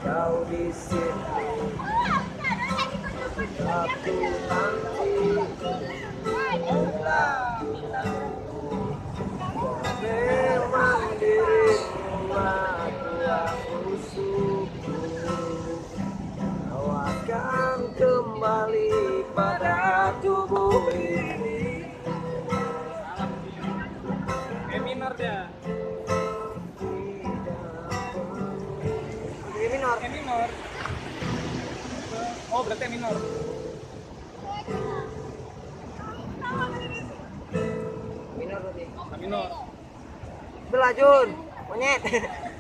kau di sini, aku nanti memang dirimu aku syukur. Kau akan kembali pada tubuh ini. E minor dia. Ini minor. E minor. Oh, berarti E minor. Minor berarti. A minor. Belajun, monyet.